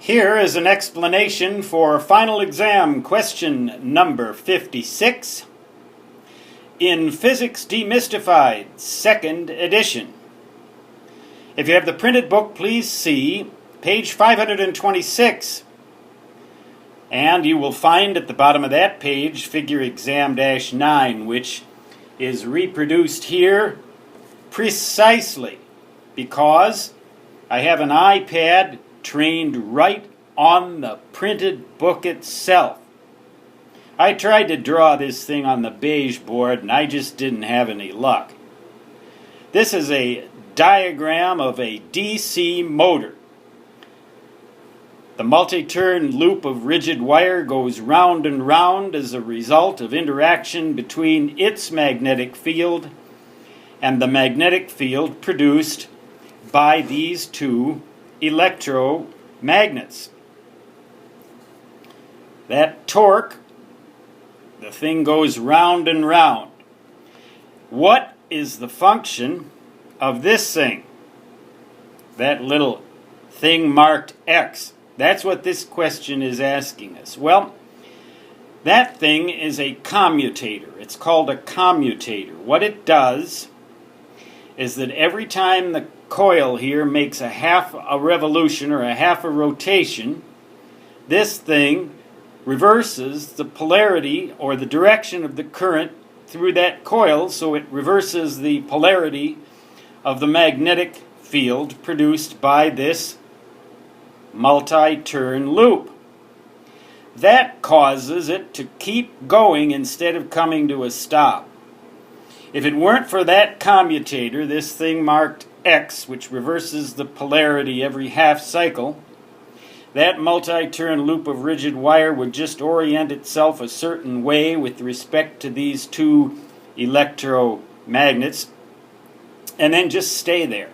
Here is an explanation for final exam question number 56 in Physics Demystified, 2nd edition. If you have the printed book, please see page 526. And you will find at the bottom of that page figure exam-9, which is reproduced here precisely because I have an iPad trained right on the printed book itself. I tried to draw this thing on the beige board and I just didn't have any luck. This is a diagram of a DC motor. The multi-turn loop of rigid wire goes round and round as a result of interaction between its magnetic field and the magnetic field produced by these two electromagnets. That torque, the thing goes round and round. What is the function of this thing? That little thing marked X. That's what this question is asking us. Well, that thing is a commutator. It's called a commutator. What it does is that every time the coil here makes a half a revolution or a half a rotation, this thing reverses the polarity or the direction of the current through that coil, so it reverses the polarity of the magnetic field produced by this multi-turn loop. That causes it to keep going instead of coming to a stop. If it weren't for that commutator, this thing marked X, which reverses the polarity every half cycle, that multi-turn loop of rigid wire would just orient itself a certain way with respect to these two electromagnets and then just stay there.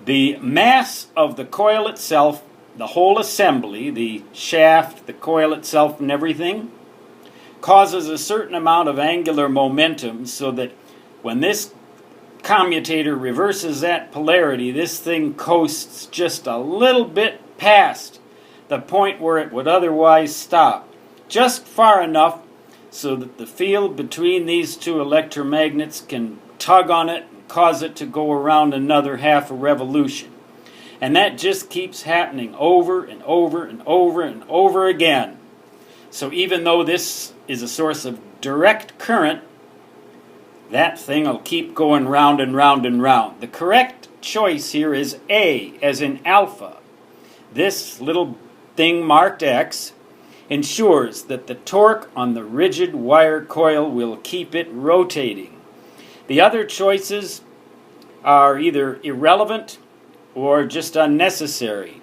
The mass of the coil itself, the whole assembly, the shaft, the coil itself and everything, causes a certain amount of angular momentum so that when this commutator reverses that polarity, this thing coasts just a little bit past the point where it would otherwise stop. Just far enough so that the field between these two electromagnets can tug on it and cause it to go around another half a revolution. And that just keeps happening over and over and over and over again. So even though this is a source of direct current, that thing will keep going round and round and round. The correct choice here is A, as in alpha. This little thing marked X ensures that the torque on the rigid wire coil will keep it rotating. The other choices are either irrelevant or just unnecessary.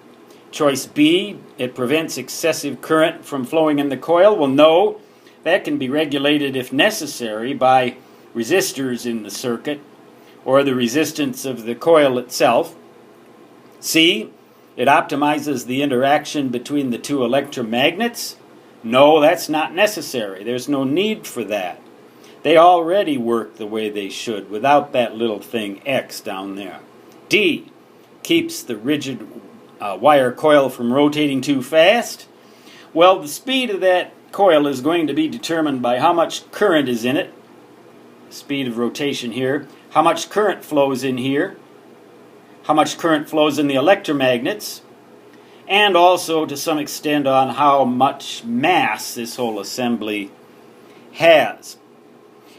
Choice B, it prevents excessive current from flowing in the coil. Well, no, that can be regulated if necessary by resistors in the circuit or the resistance of the coil itself. C, it optimizes the interaction between the two electromagnets. No, that's not necessary. There's no need for that. They already work the way they should without that little thing X down there. D, keeps the rigid wire coil from rotating too fast. Well, the speed of that coil is going to be determined by how much current is in it, speed of rotation here, how much current flows in here, how much current flows in the electromagnets, and also to some extent on how much mass this whole assembly has.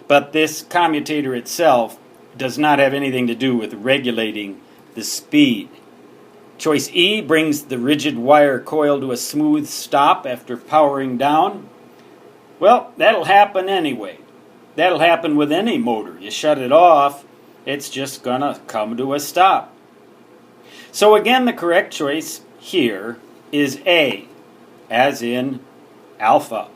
But this commutator itself does not have anything to do with regulating the speed. Choice E brings the rigid wire coil to a smooth stop after powering down. Well, that'll happen anyway. That'll happen with any motor. You shut it off, it's just going to come to a stop. So again, the correct choice here is A, as in alpha.